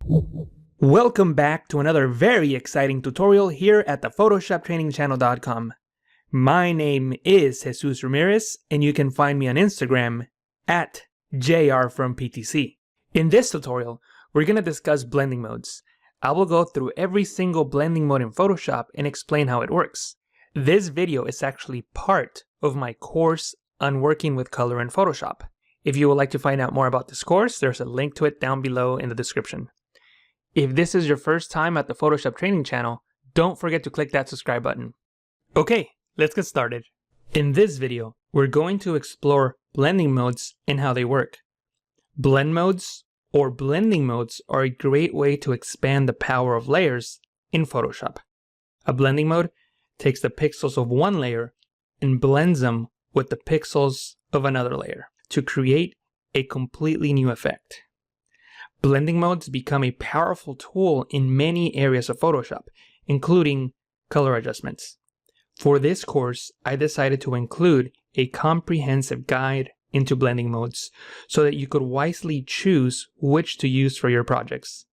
Welcome back to another very exciting tutorial here at the PhotoshopTrainingChannel.com. My name is Jesus Ramirez, and you can find me on Instagram at JRFromPTC. In this tutorial, we're going to discuss blending modes. I will go through every single blending mode in Photoshop and explain how it works. This video is actually part of my course on working with color in Photoshop. If you would like to find out more about this course, there's a link to it down below in the description. If this is your first time at the Photoshop Training Channel, don't forget to click that subscribe button. Okay, let's get started. In this video, we're going to explore blending modes and how they work. Blend modes or blending modes are a great way to expand the power of layers in Photoshop. A blending mode takes the pixels of one layer and blends them with the pixels of another layer to create a completely new effect. Blending modes become a powerful tool in many areas of Photoshop, including color adjustments. For this course, I decided to include a comprehensive guide into blending modes so that you could wisely choose which to use for your projects.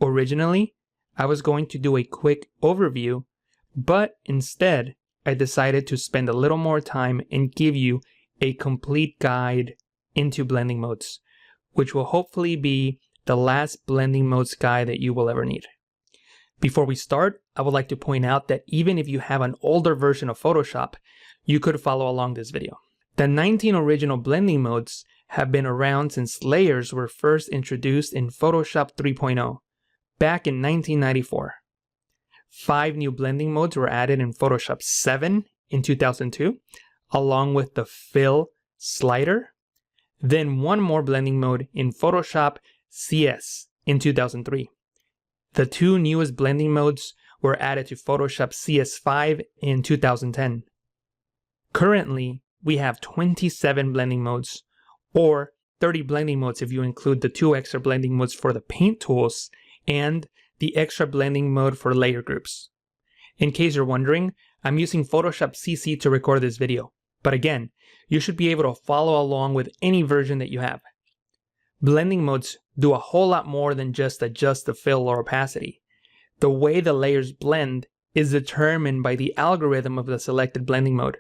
Originally, I was going to do a quick overview, but instead, I decided to spend a little more time and give you a complete guide into blending modes, which will hopefully be the last blending modes guide that you will ever need. Before we start, I would like to point out that even if you have an older version of Photoshop, you could follow along this video. The 19 original blending modes have been around since layers were first introduced in Photoshop 3.0 back in 1994. 5 new blending modes were added in Photoshop 7 in 2002, along with the fill slider. Then one more blending mode in Photoshop CS in 2003. The 2 newest blending modes were added to Photoshop CS5 in 2010. Currently, we have 27 blending modes, or 30 blending modes if you include the 2 extra blending modes for the paint tools and the extra blending mode for layer groups. In case you're wondering, I'm using Photoshop CC to record this video, but again, you should be able to follow along with any version that you have. Blending modes do a whole lot more than just adjust the fill or opacity. The way the layers blend is determined by the algorithm of the selected blending mode.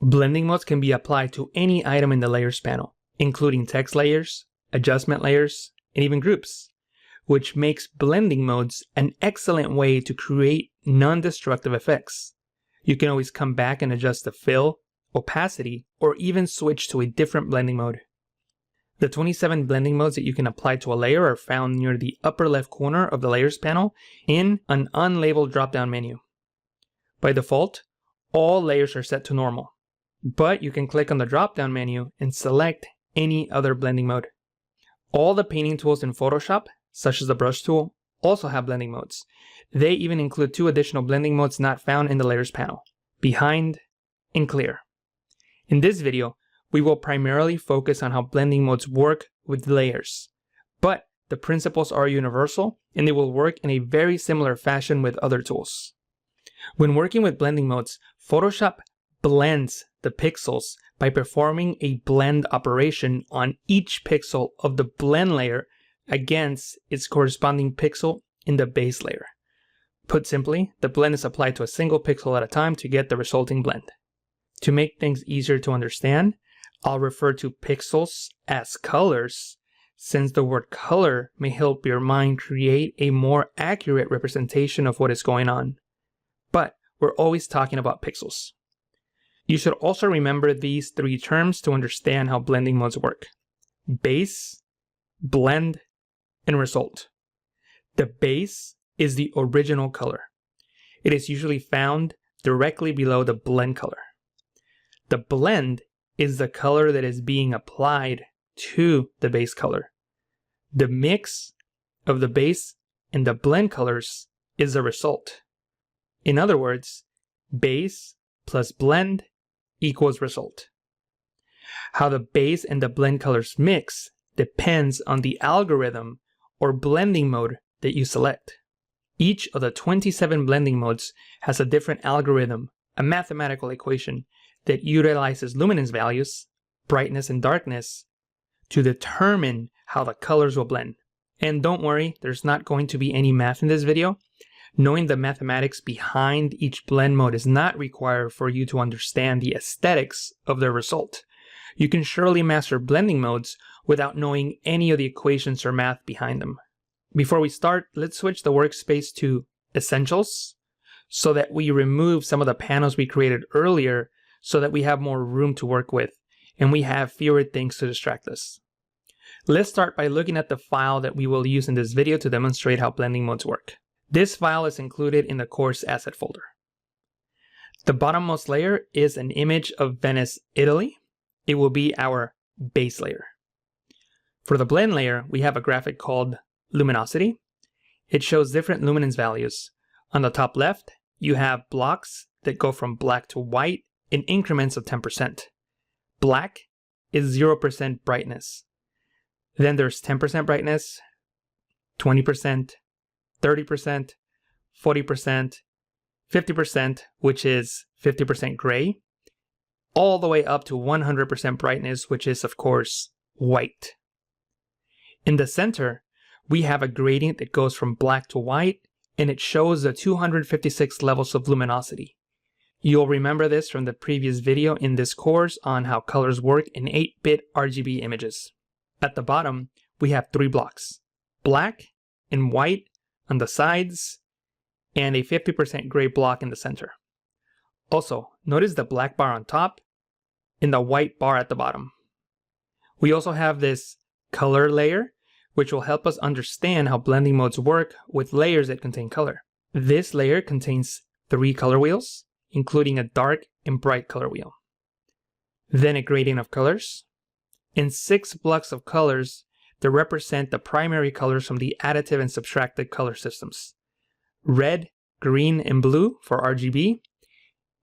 Blending modes can be applied to any item in the layers panel, including text layers, adjustment layers, and even groups, which makes blending modes an excellent way to create non-destructive effects. You can always come back and adjust the fill, opacity, or even switch to a different blending mode. The 27 blending modes that you can apply to a layer are found near the upper left corner of the layers panel in an unlabeled drop-down menu. By default, all layers are set to normal, but you can click on the drop-down menu and select any other blending mode. All the painting tools in Photoshop, such as the brush tool, also have blending modes. They even include 2 additional blending modes not found in the layers panel, behind and clear. In this video, we will primarily focus on how blending modes work with layers, but the principles are universal and they will work in a very similar fashion with other tools. When working with blending modes, Photoshop blends the pixels by performing a blend operation on each pixel of the blend layer against its corresponding pixel in the base layer. Put simply, the blend is applied to a single pixel at a time to get the resulting blend. To make things easier to understand, I'll refer to pixels as colors, since the word color may help your mind create a more accurate representation of what is going on. But we're always talking about pixels. You should also remember these 3 terms to understand how blending modes work: base, blend, and result. The base is the original color. It is usually found directly below the blend color. The blend is the color that is being applied to the base color. The mix of the base and the blend colors is the result. In other words, base plus blend equals result. How the base and the blend colors mix depends on the algorithm or blending mode that you select. Each of the 27 blending modes has a different algorithm, a mathematical equation that utilizes luminance values, brightness and darkness, to determine how the colors will blend. And don't worry, there's not going to be any math in this video. Knowing the mathematics behind each blend mode is not required for you to understand the aesthetics of the result. You can surely master blending modes without knowing any of the equations or math behind them. Before we start, let's switch the workspace to Essentials so that we remove some of the panels we created earlier so that we have more room to work with and we have fewer things to distract us. Let's start by looking at the file that we will use in this video to demonstrate how blending modes work. This file is included in the course asset folder. The bottommost layer is an image of Venice, Italy. It will be our base layer. For the blend layer, we have a graphic called Luminosity. It shows different luminance values. On the top left, you have blocks that go from black to white in increments of 10%. Black is 0% brightness. Then there's 10% brightness, 20%, 30%, 40%, 50%, which is 50% gray, all the way up to 100% brightness, which is, of course, white. In the center, we have a gradient that goes from black to white, and it shows the 256 levels of luminosity. You'll remember this from the previous video in this course on how colors work in 8-bit RGB images. At the bottom, we have 3 blocks, black and white on the sides, and a 50% gray block in the center. Also, notice the black bar on top and the white bar at the bottom. We also have this color layer, which will help us understand how blending modes work with layers that contain color. This layer contains 3 color wheels, including a dark and bright color wheel. Then a gradient of colors, and 6 blocks of colors that represent the primary colors from the additive and subtracted color systems. Red, green, and blue for RGB,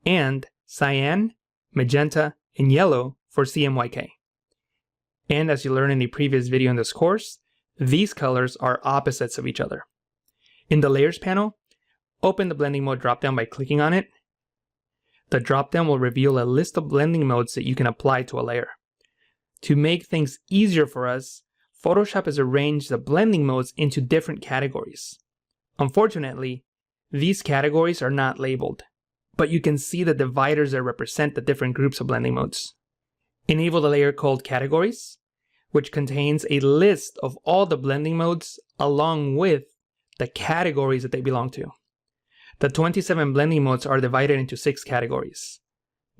and cyan, magenta, and yellow for CMYK. And as you learned in the previous video in this course, these colors are opposites of each other. In the Layers panel, open the Blending Mode dropdown by clicking on it. The dropdown will reveal a list of blending modes that you can apply to a layer. To make things easier for us, Photoshop has arranged the blending modes into different categories. Unfortunately, these categories are not labeled, but you can see the dividers that represent the different groups of blending modes. Enable the layer called Categories, which contains a list of all the blending modes along with the categories that they belong to. The 27 blending modes are divided into 6 categories: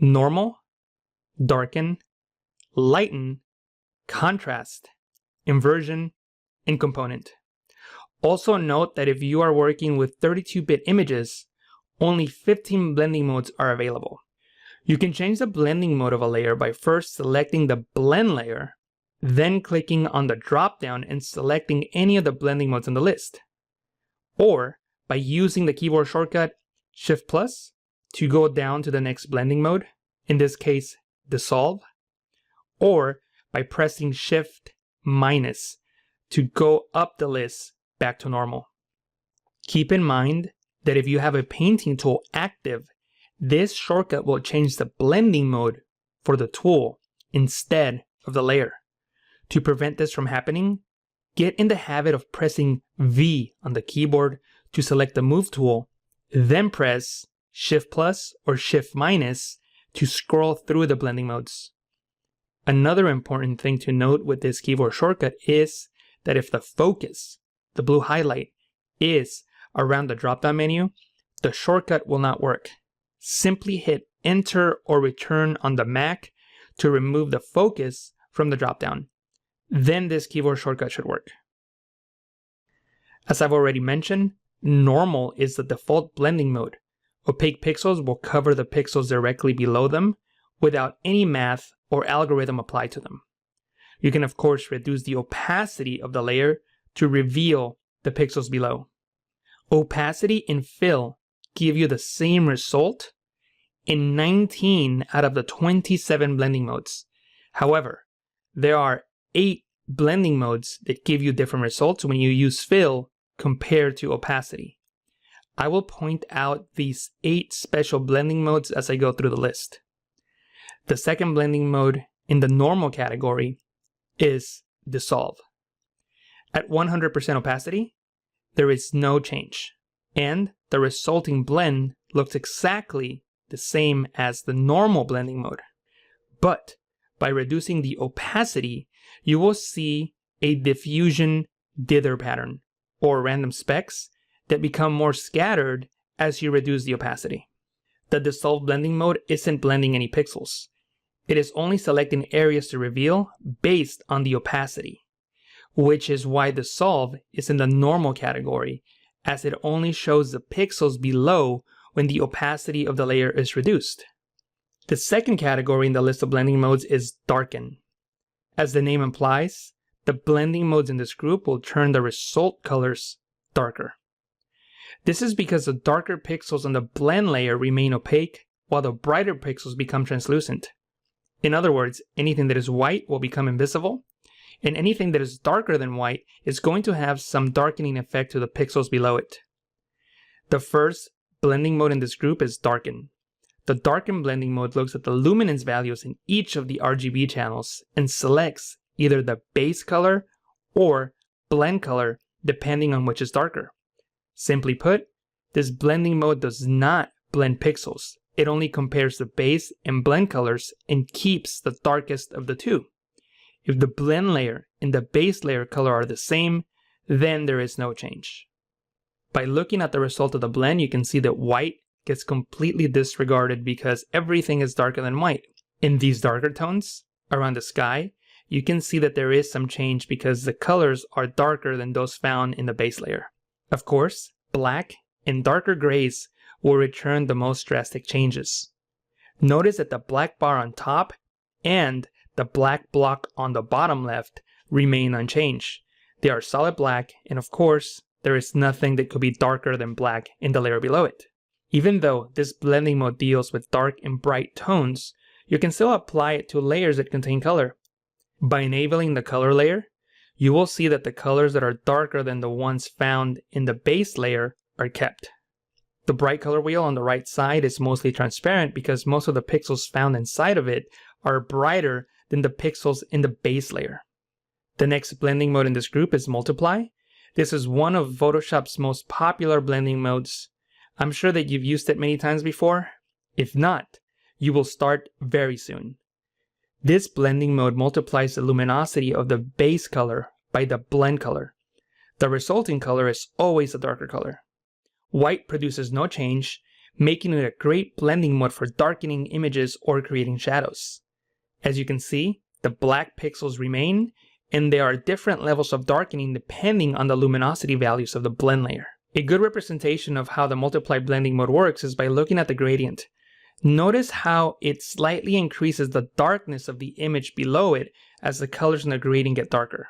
Normal, Darken, Lighten, Contrast, Inversion, and Component. Also note that if you are working with 32-bit images, only 15 blending modes are available. You can change the blending mode of a layer by first selecting the blend layer, then clicking on the drop-down and selecting any of the blending modes on the list. Or by using the keyboard shortcut Shift+ to go down to the next blending mode, in this case, Dissolve. Or by pressing Shift- to go up the list back to normal. Keep in mind that if you have a painting tool active, this shortcut will change the blending mode for the tool instead of the layer. To prevent this from happening, get in the habit of pressing V on the keyboard to select the Move tool, then press Shift+ or Shift- to scroll through the blending modes. Another important thing to note with this keyboard shortcut is that if the focus, the blue highlight, is around the drop-down menu, the shortcut will not work. Simply hit Enter or Return on the Mac to remove the focus from the drop-down. Then this keyboard shortcut should work. As I've already mentioned, Normal is the default blending mode. Opaque pixels will cover the pixels directly below them without any math or algorithm applied to them. You can of course reduce the opacity of the layer to reveal the pixels below. Opacity and fill give you the same result in 19 out of the 27 blending modes. However, there are 8 blending modes that give you different results when you use fill compared to opacity. I will point out these 8 special blending modes as I go through the list. The second blending mode in the normal category is Dissolve. At 100% opacity, there is no change, and the resulting blend looks exactly the same as the normal blending mode. But by reducing the opacity, you will see a diffusion dither pattern, or random specks, that become more scattered as you reduce the opacity. The dissolve blending mode isn't blending any pixels. It is only selecting areas to reveal based on the opacity, which is why dissolve is in the normal category, as it only shows the pixels below when the opacity of the layer is reduced. The second category in the list of blending modes is Darken. As the name implies, the blending modes in this group will turn the result colors darker. This is because the darker pixels on the blend layer remain opaque, while the brighter pixels become translucent. In other words, anything that is white will become invisible, and anything that is darker than white is going to have some darkening effect to the pixels below it. The first blending mode in this group is Darken. The Darken blending mode looks at the luminance values in each of the RGB channels and selects either the base color or blend color depending on which is darker. Simply put, this blending mode does not blend pixels. It only compares the base and blend colors and keeps the darkest of the two. If the blend layer and the base layer color are the same, then there is no change. By looking at the result of the blend, you can see that white gets completely disregarded because everything is darker than white. In these darker tones, around the sky, you can see that there is some change because the colors are darker than those found in the base layer. Of course, black and darker grays will return the most drastic changes. Notice that the black bar on top and the black block on the bottom left remain unchanged. They are solid black, and of course, there is nothing that could be darker than black in the layer below it. Even though this blending mode deals with dark and bright tones, you can still apply it to layers that contain color. By enabling the color layer, you will see that the colors that are darker than the ones found in the base layer are kept. The bright color wheel on the right side is mostly transparent because most of the pixels found inside of it are brighter than the pixels in the base layer. The next blending mode in this group is Multiply. This is one of Photoshop's most popular blending modes. I'm sure that you've used it many times before. If not, you will start very soon. This blending mode multiplies the luminosity of the base color by the blend color. The resulting color is always a darker color. White produces no change, making it a great blending mode for darkening images or creating shadows. As you can see, the black pixels remain, and there are different levels of darkening depending on the luminosity values of the blend layer. A good representation of how the multiply blending mode works is by looking at the gradient. Notice how it slightly increases the darkness of the image below it as the colors in the gradient get darker.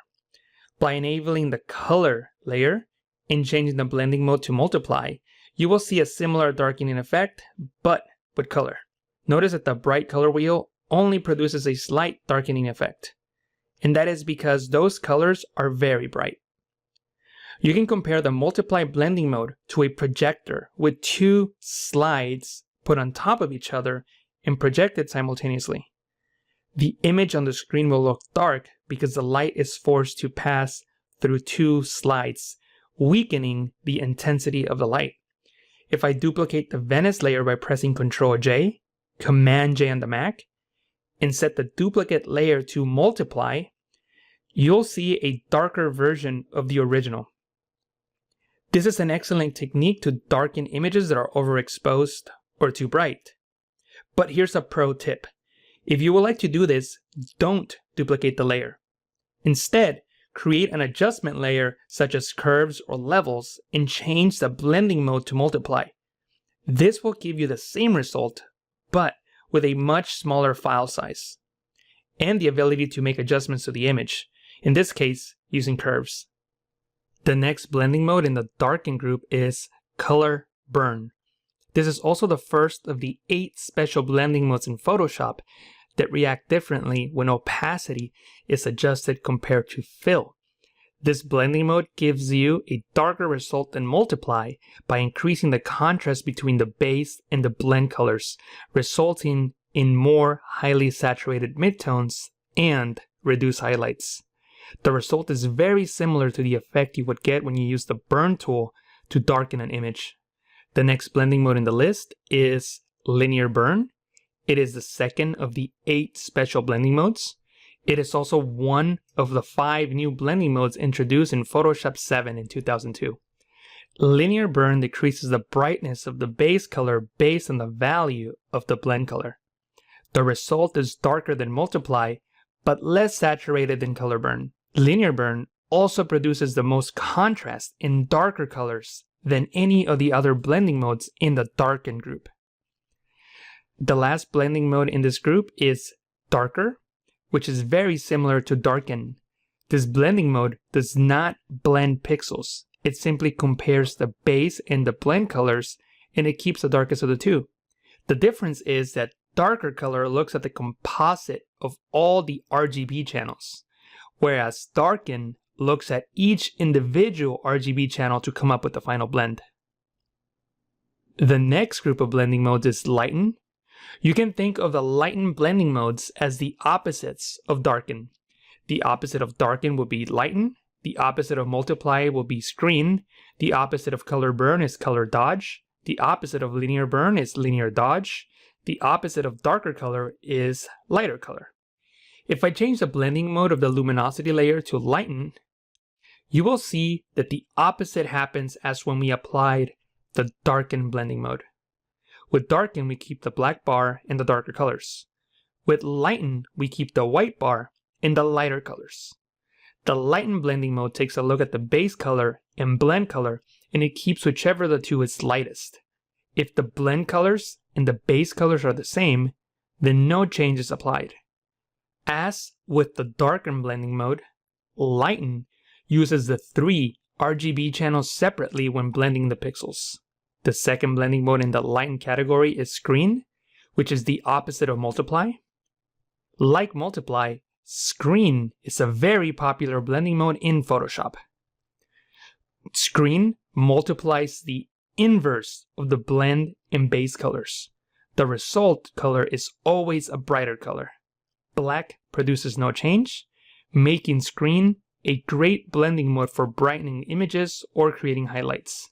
By enabling the color layer and changing the blending mode to multiply, you will see a similar darkening effect, but with color. Notice that the bright color wheel only produces a slight darkening effect, and that is because those colors are very bright. You can compare the multiply blending mode to a projector with two slides put on top of each other and projected simultaneously. The image on the screen will look dark because the light is forced to pass through two slides, weakening the intensity of the light. If I duplicate the Venice layer by pressing Ctrl J, Command J on the Mac, and set the duplicate layer to multiply, you'll see a darker version of the original. This is an excellent technique to darken images that are overexposed or too bright. But here's a pro tip. If you would like to do this, don't duplicate the layer. Instead, create an adjustment layer such as curves or levels and change the blending mode to multiply. This will give you the same result, but with a much smaller file size, and the ability to make adjustments to the image, in this case, using curves. The next blending mode in the Darken group is Color Burn. This is also the first of the 8 special blending modes in Photoshop that react differently when opacity is adjusted compared to fill. This blending mode gives you a darker result than multiply by increasing the contrast between the base and the blend colors, resulting in more highly saturated midtones and reduced highlights. The result is very similar to the effect you would get when you use the burn tool to darken an image. The next blending mode in the list is linear burn. It is the second of the 8 special blending modes. It is also one of the 5 new blending modes introduced in Photoshop 7 in 2002. Linear burn decreases the brightness of the base color based on the value of the blend color. The result is darker than multiply, but less saturated than color burn. Linear burn also produces the most contrast in darker colors than any of the other blending modes in the Darken group. The last blending mode in this group is darker, which is very similar to Darken. This blending mode does not blend pixels. It simply compares the base and the blend colors, and it keeps the darkest of the two. The difference is that darker color looks at the composite of all the RGB channels, whereas Darken looks at each individual RGB channel to come up with the final blend. The next group of blending modes is Lighten. You can think of the Lighten blending modes as the opposites of Darken. The opposite of Darken would be Lighten. The opposite of multiply will be screen. The opposite of color burn is color dodge. The opposite of linear burn is linear dodge. The opposite of darker color is lighter color. If I change the blending mode of the luminosity layer to lighten, you will see that the opposite happens as when we applied the darken blending mode. With darken, we keep the black bar and the darker colors. With lighten, we keep the white bar and the lighter colors. The Lighten blending mode takes a look at the base color and blend color, and it keeps whichever of the two is lightest. If the blend colors and the base colors are the same, then no change is applied. As with the Darken blending mode, Lighten uses the 3 RGB channels separately when blending the pixels. The second blending mode in the Lighten category is Screen, which is the opposite of Multiply. Like Multiply, Screen is a very popular blending mode in Photoshop. Screen multiplies the inverse of the blend and base colors. The result color is always a brighter color. Black produces no change, making Screen a great blending mode for brightening images or creating highlights.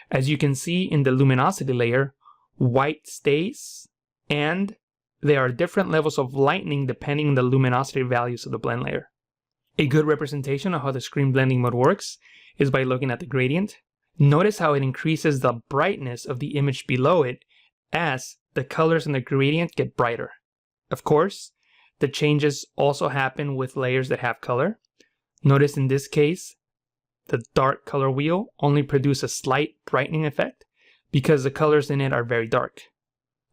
As you can see in the luminosity layer, white stays, and there are different levels of lightening depending on the luminosity values of the blend layer. A good representation of how the screen blending mode works is by looking at the gradient. Notice how it increases the brightness of the image below it as the colors in the gradient get brighter. Of course, the changes also happen with layers that have color. Notice in this case, the dark color wheel only produces a slight brightening effect because the colors in it are very dark.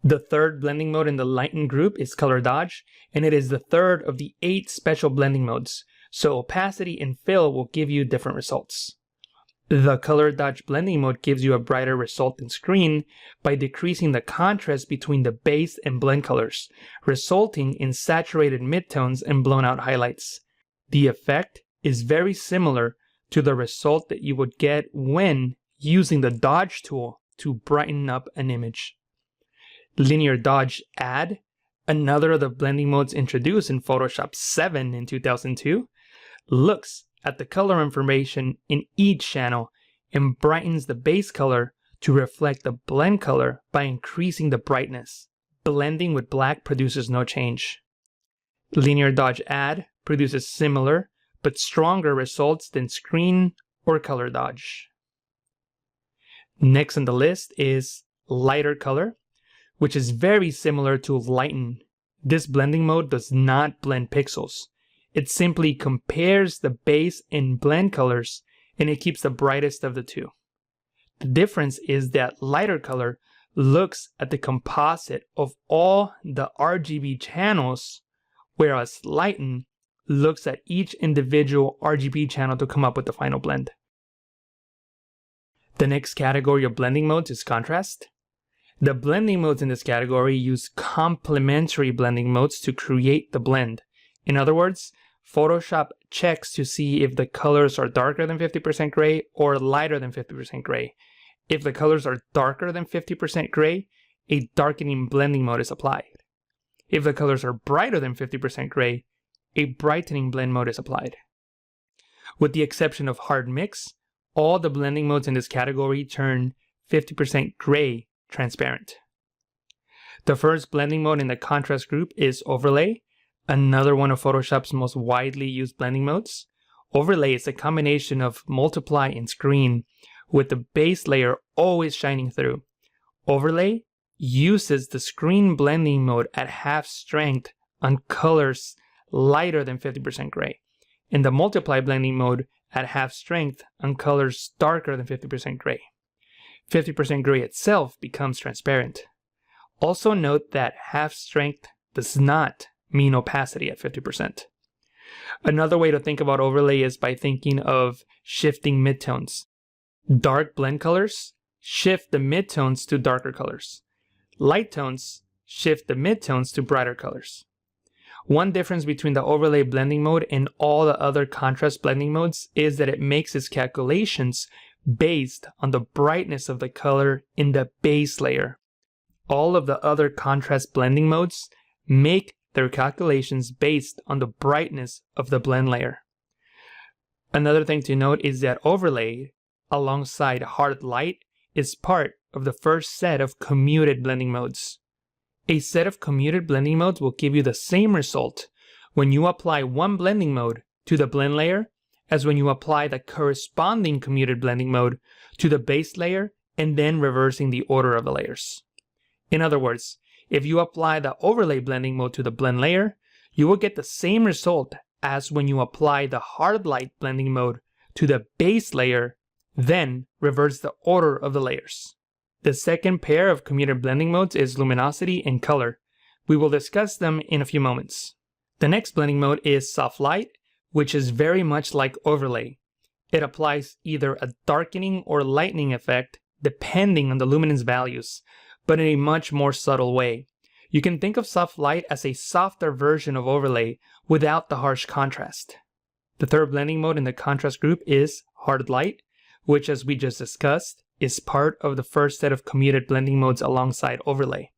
The third blending mode in the Lighten group is Color Dodge, and it is the third of the 8 special blending modes, so opacity and fill will give you different results. The Color Dodge blending mode gives you a brighter result in Screen by decreasing the contrast between the base and blend colors, resulting in saturated midtones and blown out highlights. The effect is very similar to the result that you would get when using the Dodge tool to brighten up an image. Linear Dodge Add, another of the blending modes introduced in Photoshop 7 in 2002, looks at the color information in each channel and brightens the base color to reflect the blend color by increasing the brightness. Blending with black produces no change. Linear Dodge Add produces similar but stronger results than Screen or Color Dodge. Next on the list is Lighter Color, which is very similar to Lighten. This blending mode does not blend pixels. It simply compares the base and blend colors, and it keeps the brightest of the two. The difference is that lighter color looks at the composite of all the RGB channels, whereas Lighten looks at each individual RGB channel to come up with the final blend. The next category of blending modes is Contrast. The blending modes in this category use complementary blending modes to create the blend. In other words, Photoshop checks to see if the colors are darker than 50% gray or lighter than 50% gray. If the colors are darker than 50% gray, a darkening blending mode is applied. If the colors are brighter than 50% gray, a brightening blend mode is applied. With the exception of hard mix, all the blending modes in this category turn 50% gray transparent. The first blending mode in the contrast group is overlay, another one of Photoshop's most widely used blending modes. Overlay is a combination of multiply and screen, with the base layer always shining through. Overlay uses the screen blending mode at half strength on colors lighter than 50% gray, and the multiply blending mode at half strength on colors darker than 50% gray. 50% gray itself becomes transparent. Also note that half strength does not mean opacity at 50%. Another way to think about overlay is by thinking of shifting midtones. Dark blend colors shift the midtones to darker colors. Light tones shift the midtones to brighter colors. One difference between the overlay blending mode and all the other contrast blending modes is that it makes its calculations based on the brightness of the color in the base layer. All of the other contrast blending modes make their calculations based on the brightness of the blend layer. Another thing to note is that overlay, alongside hard light, is part of the first set of commuted blending modes. A set of commuted blending modes will give you the same result when you apply one blending mode to the blend layer as when you apply the corresponding commuted blending mode to the base layer and then reversing the order of the layers. In other words, if you apply the overlay blending mode to the blend layer, you will get the same result as when you apply the hard light blending mode to the base layer, then reverse the order of the layers. The second pair of commuted blending modes is luminosity and color. We will discuss them in a few moments. The next blending mode is soft light, which is very much like overlay. It applies either a darkening or lightening effect depending on the luminance values, but in a much more subtle way. You can think of soft light as a softer version of overlay without the harsh contrast. The third blending mode in the contrast group is hard light, which, as we just discussed, is part of the first set of commuted blending modes alongside overlay.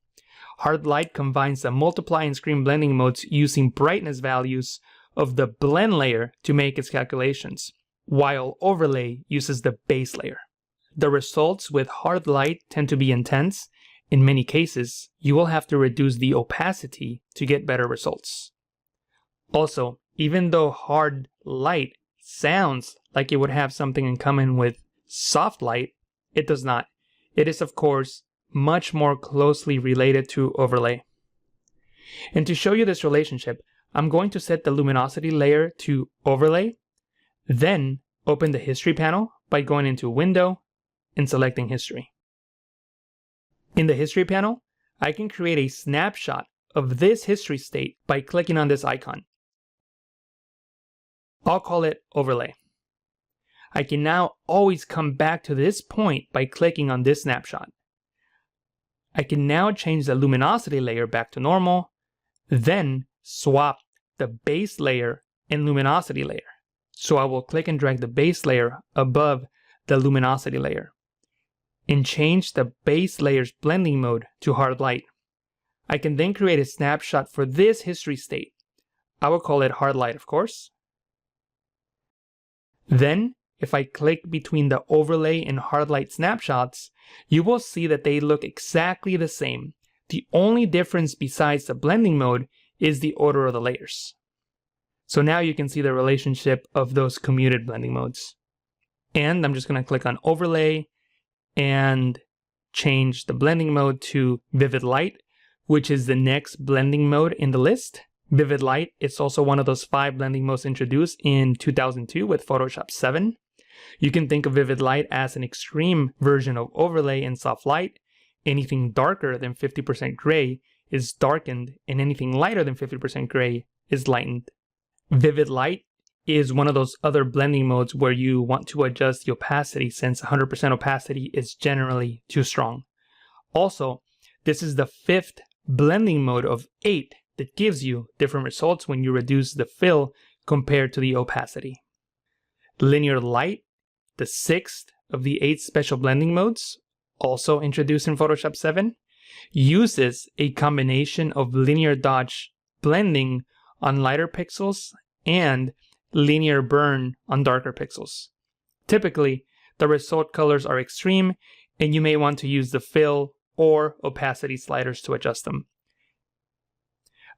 Hard light combines the multiply and screen blending modes using brightness values of the blend layer to make its calculations, while overlay uses the base layer. The results with hard light tend to be intense. In many cases, you will have to reduce the opacity to get better results. Also, even though hard light sounds like it would have something in common with soft light, it does not. It is, of course, much more closely related to overlay. And to show you this relationship, I'm going to set the luminosity layer to overlay, then open the history panel by going into Window and selecting History. In the history panel, I can create a snapshot of this history state by clicking on this icon. I'll call it overlay. I can now always come back to this point by clicking on this snapshot. I can now change the luminosity layer back to normal, then swap the base layer and luminosity layer. So I will click and drag the base layer above the luminosity layer and change the base layer's blending mode to hard light. I can then create a snapshot for this history state. I will call it hard light, of course. Then, if I click between the overlay and hard light snapshots, you will see that they look exactly the same. The only difference besides the blending mode is the order of the layers. So now you can see the relationship of those commuted blending modes. And I'm just going to click on overlay and change the blending mode to vivid light, which is the next blending mode in the list. Vivid light is also one of those 5 blending modes introduced in 2002 with Photoshop 7. You can think of vivid light as an extreme version of overlay and soft light. Anything darker than 50% gray is darkened, and anything lighter than 50% gray is lightened. Vivid light is one of those other blending modes where you want to adjust the opacity, since 100% opacity is generally too strong. Also, this is the 5th blending mode of 8 that gives you different results when you reduce the fill compared to the opacity. Linear light, the 6th of the 8 special blending modes, also introduced in Photoshop 7, uses a combination of linear dodge blending on lighter pixels and linear burn on darker pixels. Typically, the result colors are extreme, and you may want to use the fill or opacity sliders to adjust them.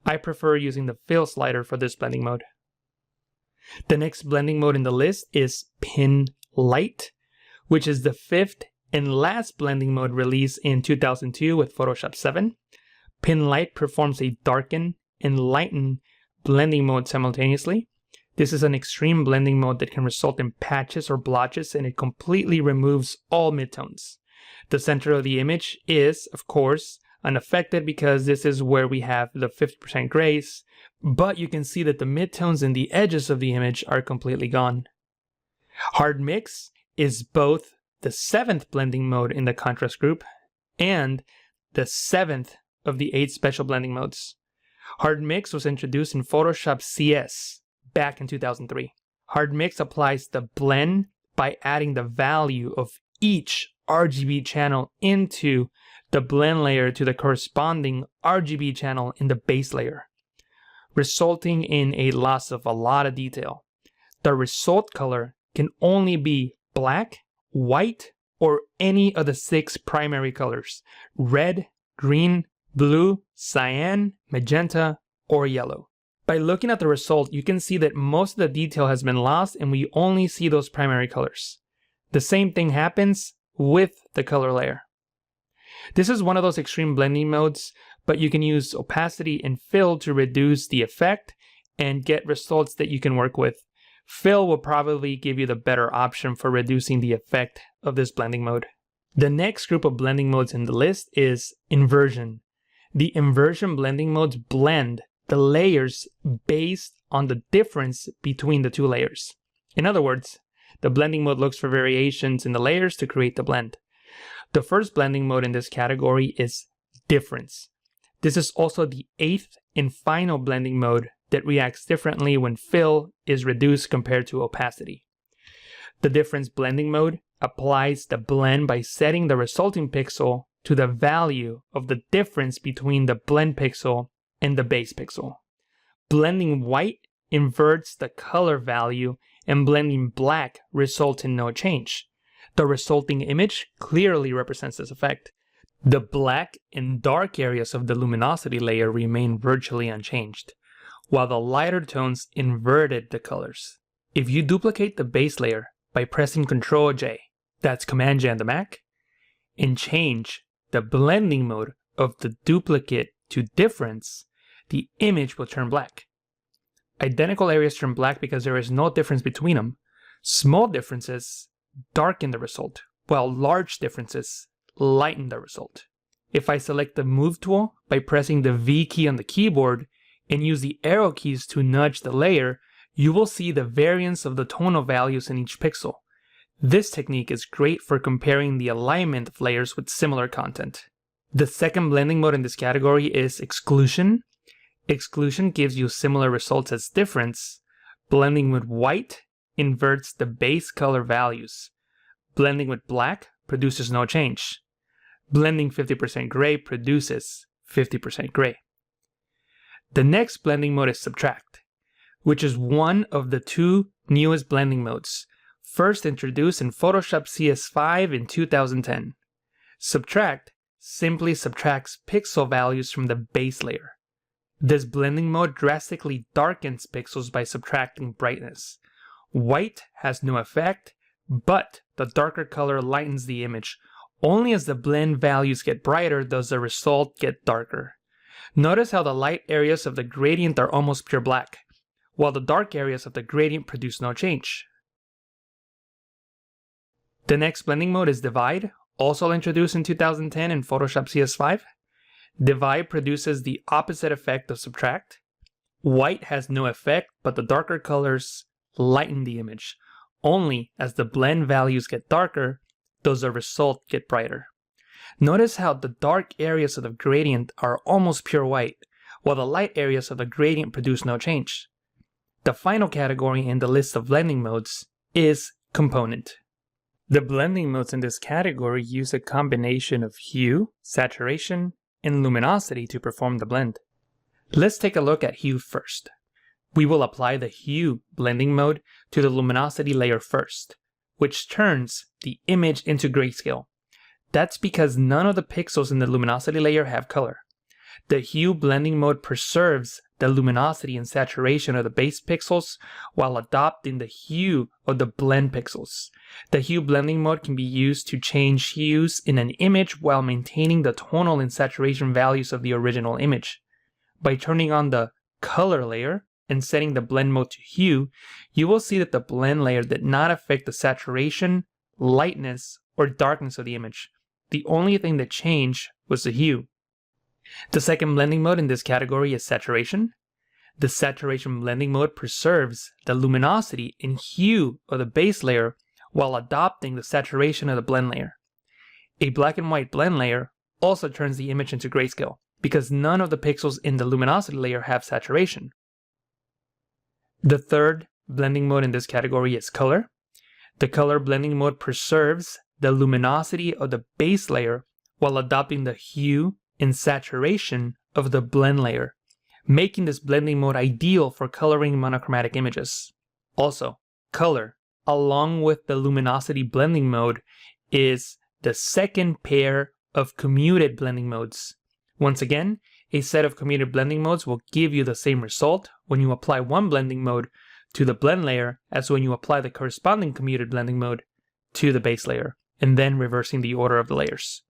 I prefer using the fill slider for this blending mode. The next blending mode in the list is Pin Light, which is the 5th and last blending mode released in 2002 with Photoshop 7. Pin Light performs a Darken and Lighten blending mode simultaneously. This is an extreme blending mode that can result in patches or blotches, and it completely removes all midtones. The center of the image is, of course, unaffected because this is where we have the 50% grays, but you can see that the midtones and the edges of the image are completely gone. Hard Mix is both the 7th blending mode in the contrast group and the 7th of the 8 special blending modes. Hard Mix was introduced in Photoshop CS back in 2003. Hard Mix applies the blend by adding the value of each RGB channel into the blend layer to the corresponding RGB channel in the base layer, resulting in a loss of a lot of detail. The result color can only be black, white, or any of the 6 primary colors: red, green, blue, cyan, magenta, or yellow. By looking at the result, you can see that most of the detail has been lost and we only see those primary colors. The same thing happens with the color layer. This is one of those extreme blending modes, but you can use opacity and fill to reduce the effect and get results that you can work with. Fill will probably give you the better option for reducing the effect of this blending mode. The next group of blending modes in the list is Inversion. The Inversion blending modes blend the layers based on the difference between the 2 layers. In other words, the blending mode looks for variations in the layers to create the blend. The first blending mode in this category is Difference. This is also the 8th and final blending mode that reacts differently when fill is reduced compared to opacity. The Difference blending mode applies the blend by setting the resulting pixel to the value of the difference between the blend pixel and the base pixel. Blending white inverts the color value, and blending black results in no change. The resulting image clearly represents this effect. The black and dark areas of the luminosity layer remain virtually unchanged, while the lighter tones inverted the colors. If you duplicate the base layer by pressing Ctrl J, that's Command J on the Mac, and change the blending mode of the duplicate to Difference, the image will turn black. Identical areas turn black because there is no difference between them. Small differences darken the result, while large differences lighten the result. If I select the Move tool by pressing the V key on the keyboard and use the arrow keys to nudge the layer, you will see the variance of the tonal values in each pixel. This technique is great for comparing the alignment of layers with similar content. The second blending mode in this category is Exclusion. Exclusion gives you similar results as Difference. Blending with white inverts the base color values. Blending with black produces no change. Blending 50% gray produces 50% gray. The next blending mode is Subtract, which is one of the 2 newest blending modes, first introduced in Photoshop CS5 in 2010. Subtract simply subtracts pixel values from the base layer. This blending mode drastically darkens pixels by subtracting brightness. White has no effect, but the darker color lightens the image. Only as the blend values get brighter does the result get darker. Notice how the light areas of the gradient are almost pure black, while the dark areas of the gradient produce no change. The next blending mode is Divide, also introduced in 2010 in Photoshop CS5. Divide produces the opposite effect of Subtract. White has no effect, but the darker colors lighten the image. Only as the blend values get darker does the result get brighter. Notice how the dark areas of the gradient are almost pure white, while the light areas of the gradient produce no change. The final category in the list of blending modes is Component. The blending modes in this category use a combination of hue, saturation, and luminosity to perform the blend. Let's take a look at hue first. We will apply the hue blending mode to the luminosity layer first, which turns the image into grayscale. That's because none of the pixels in the luminosity layer have color. The hue blending mode preserves the luminosity and saturation of the base pixels while adopting the hue of the blend pixels. The hue blending mode can be used to change hues in an image while maintaining the tonal and saturation values of the original image. By turning on the color layer and setting the blend mode to hue, you will see that the blend layer did not affect the saturation, lightness, or darkness of the image. The only thing that changed was the hue. The second blending mode in this category is saturation. The saturation blending mode preserves the luminosity and hue of the base layer while adopting the saturation of the blend layer. A black and white blend layer also turns the image into grayscale because none of the pixels in the luminosity layer have saturation. The third blending mode in this category is color. The color blending mode preserves the luminosity of the base layer while adopting the hue and saturation of the blend layer, making this blending mode ideal for coloring monochromatic images. Also, color, along with the luminosity blending mode, is the second pair of commuted blending modes. Once again, a set of commuted blending modes will give you the same result when you apply one blending mode to the blend layer as when you apply the corresponding commuted blending mode to the base layer, and then reversing the order of the layers.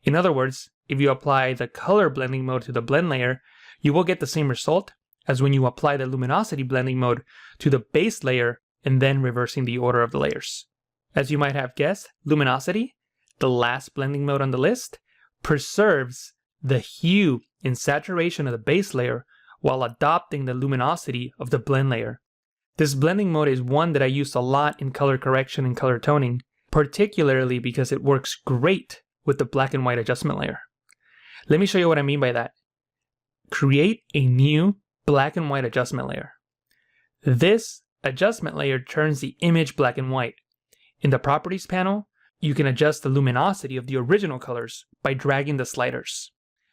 In other words, if you apply the color blending mode to the blend layer, you will get the same result as when you apply the luminosity blending mode to the base layer and then reversing the order of the layers. As you might have guessed, luminosity, the last blending mode on the list, preserves the hue and saturation of the base layer while adopting the luminosity of the blend layer. This blending mode is one that I use a lot in color correction and color toning, particularly because it works great with the black and white adjustment layer. Let me show you what I mean by that. Create a new black and white adjustment layer. This adjustment layer turns the image black and white. In the Properties panel, you can adjust the luminosity of the original colors by dragging the sliders.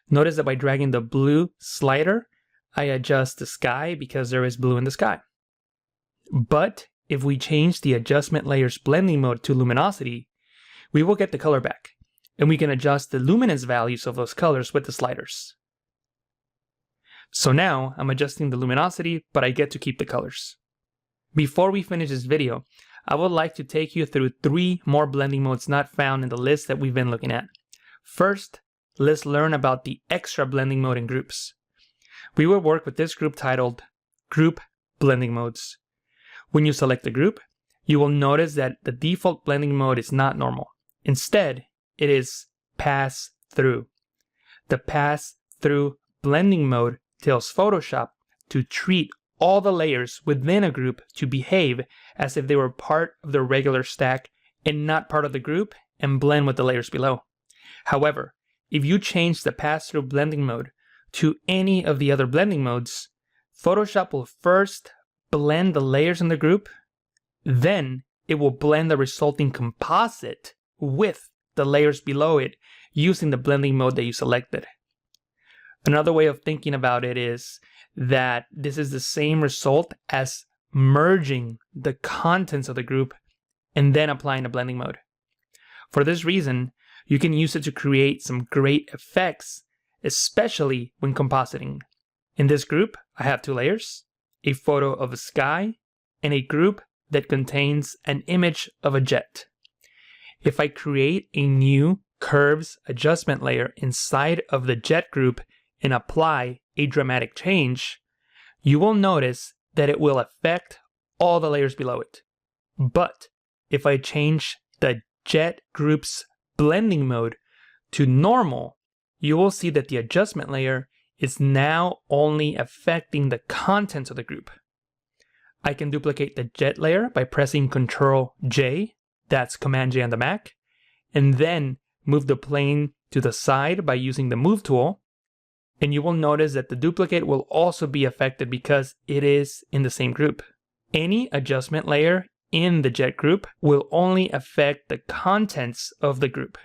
Notice that by dragging the blue slider, I adjust the sky because there is blue in the sky. But if we change the adjustment layer's blending mode to luminosity, we will get the color back, and we can adjust the luminance values of those colors with the sliders. So now I'm adjusting the luminosity, but I get to keep the colors. Before we finish this video, I would like to take you through 3 more blending modes not found in the list that we've been looking at. First, let's learn about the extra blending mode in groups. We will work with this group titled Group Blending Modes. When you select the group, you will notice that the default blending mode is not normal. Instead, it is Pass Through. The Pass Through blending mode tells Photoshop to treat all the layers within a group to behave as if they were part of the regular stack and not part of the group and blend with the layers below. However, if you change the pass-through blending mode to any of the other blending modes, Photoshop will first blend the layers in the group, then it will blend the resulting composite with the layers below it using the blending mode that you selected. Another way of thinking about it is that this is the same result as merging the contents of the group and then applying a blending mode. For this reason, you can use it to create some great effects, especially when compositing. In this group, I have 2 layers, a photo of a sky, and a group that contains an image of a jet. If I create a new curves adjustment layer inside of the jet group and apply a dramatic change, you will notice that it will affect all the layers below it. But if I change the jet group's blending mode to normal, you will see that the adjustment layer is now only affecting the contents of the group. I can duplicate the jet layer by pressing Ctrl J, that's Command J on the Mac, and then move the plane to the side by using the Move tool, and you will notice that the duplicate will also be affected because it is in the same group. Any adjustment layer in the jet group will only affect the contents of the group.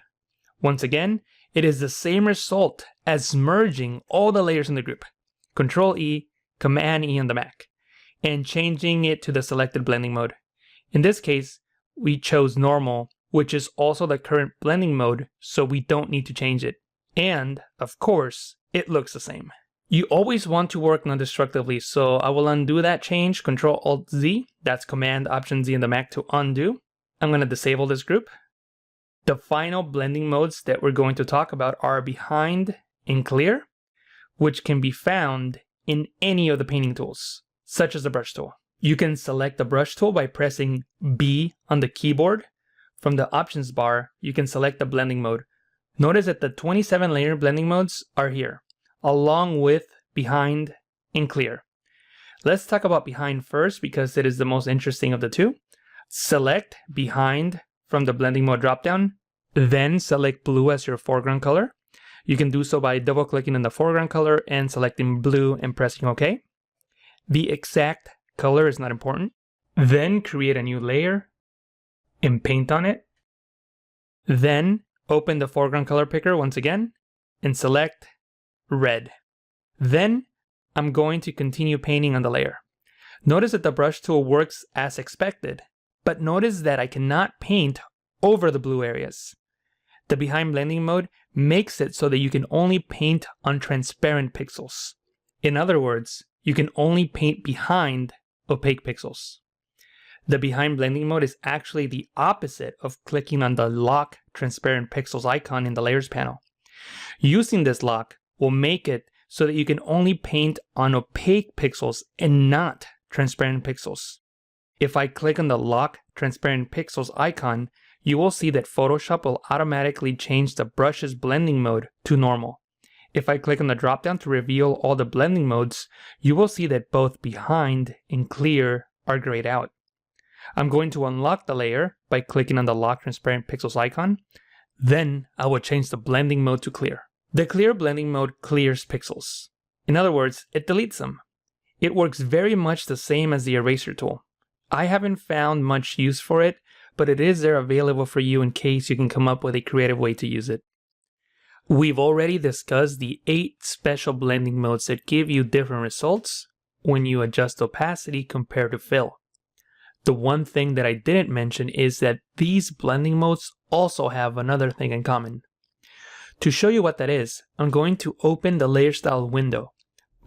Once again, it is the same result as merging all the layers in the group. Ctrl E, Command E on the Mac. and changing it to the selected blending mode. In this case, we chose normal, which is also the current blending mode, so we don't need to change it. And, of course, it looks the same. You always want to work non-destructively, so I will undo that change, Ctrl-Alt-Z, that's Command-Option-Z in the Mac to undo. I'm going to disable this group. The final blending modes that we're going to talk about are behind and clear, which can be found in any of the painting tools, such as the brush tool. You can select the brush tool by pressing B on the keyboard. From the options bar, you can select the blending mode. Notice that the 27 layer blending modes are here, along with behind and clear. Let's talk about behind first because it is the most interesting of the two. Select behind from the blending mode dropdown, then select blue as your foreground color. You can do so by double clicking on the foreground color and selecting blue and pressing OK. The exact color is not important. Then create a new layer and paint on it. Then open the foreground color picker once again and select red. Then I'm going to continue painting on the layer. Notice that the brush tool works as expected, but notice that I cannot paint over the blue areas. The behind blending mode makes it so that you can only paint on transparent pixels. In other words, you can only paint behind opaque pixels. The behind blending mode is actually the opposite of clicking on the lock transparent pixels icon in the layers panel. Using this lock will make it so that you can only paint on opaque pixels and not transparent pixels. If I click on the lock transparent pixels icon, you will see that Photoshop will automatically change the brush's blending mode to normal. If I click on the dropdown to reveal all the blending modes, you will see that both behind and clear are grayed out. I'm going to unlock the layer by clicking on the lock transparent pixels icon. Then I will change the blending mode to clear. The clear blending mode clears pixels. In other words, it deletes them. It works very much the same as the eraser tool. I haven't found much use for it, but it is there available for you in case you can come up with a creative way to use it. We've already discussed the 8 special blending modes that give you different results when you adjust opacity compared to fill. The one thing that I didn't mention is that these blending modes also have another thing in common. To show you what that is, I'm going to open the layer style window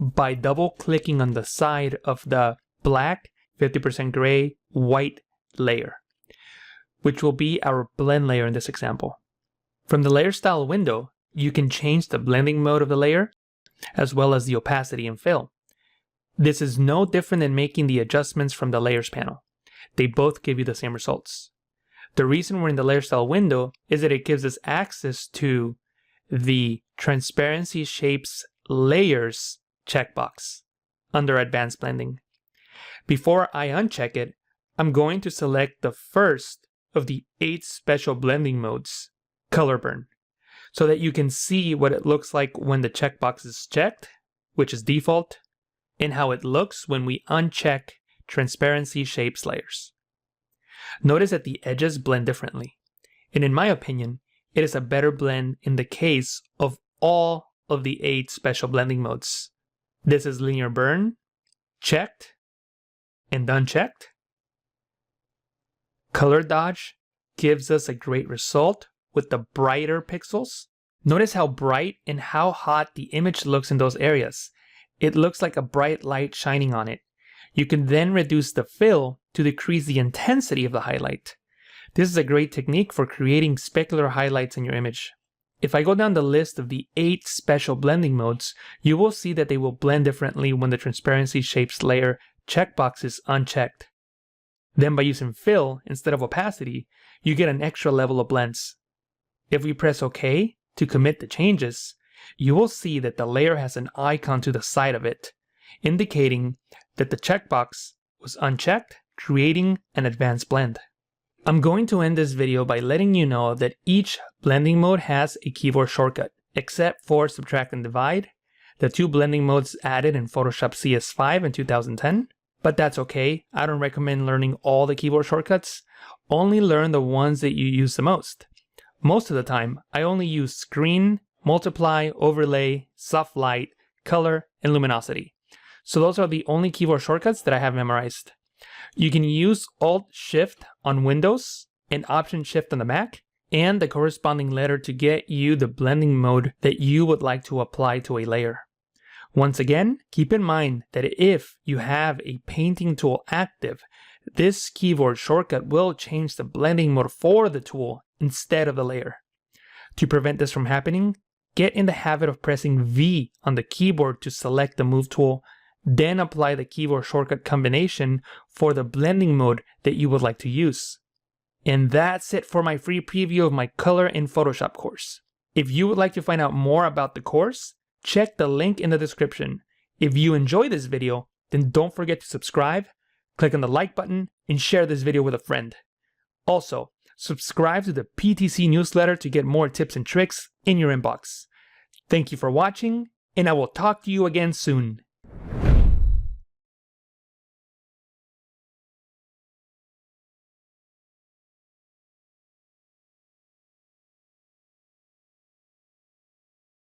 by double clicking on the side of the black, 50% gray, white layer, which will be our blend layer in this example. From the layer style window, you can change the blending mode of the layer, as well as the opacity and fill. This is no different than making the adjustments from the layers panel. They both give you the same results. The reason we're in the layer style window is that it gives us access to the transparency shapes layers checkbox under advanced blending. Before I uncheck it, I'm going to select the first of the 8 special blending modes, color burn, so that you can see what it looks like when the checkbox is checked, which is default, and how it looks when we uncheck transparency shapes layers. Notice that the edges blend differently, and in my opinion, it is a better blend in the case of all of the 8 special blending modes. This is linear burn, checked, and unchecked. Color dodge gives us a great result with the brighter pixels. Notice how bright and how hot the image looks in those areas. It looks like a bright light shining on it. You can then reduce the fill to decrease the intensity of the highlight. This is a great technique for creating specular highlights in your image. If I go down the list of the 8 special blending modes, you will see that they will blend differently when the transparency shapes layer checkbox is unchecked. Then by using fill instead of opacity, you get an extra level of blends. If we press OK to commit the changes, you will see that the layer has an icon to the side of it, indicating that the checkbox was unchecked, creating an advanced blend. I'm going to end this video by letting you know that each blending mode has a keyboard shortcut, except for subtract and divide, the 2 blending modes added in Photoshop CS5 in 2010. But that's okay, I don't recommend learning all the keyboard shortcuts, only learn the ones that you use the most. Most of the time, I only use screen, multiply, overlay, soft light, color, and luminosity. So those are the only keyboard shortcuts that I have memorized. You can use Alt-Shift on Windows and Option-Shift on the Mac, and the corresponding letter to get you the blending mode that you would like to apply to a layer. Once again, keep in mind that if you have a painting tool active, this keyboard shortcut will change the blending mode for the tool instead of the layer. To prevent this from happening, get in the habit of pressing V on the keyboard to select the Move tool, then apply the keyboard shortcut combination for the blending mode that you would like to use. And that's it for my free preview of my Color in Photoshop course. If you would like to find out more about the course, check the link in the description. If you enjoyed this video, then don't forget to subscribe, click on the like button, and share this video with a friend. Also, subscribe to the PTC newsletter to get more tips and tricks in your inbox. Thank you for watching, and I will talk to you again soon.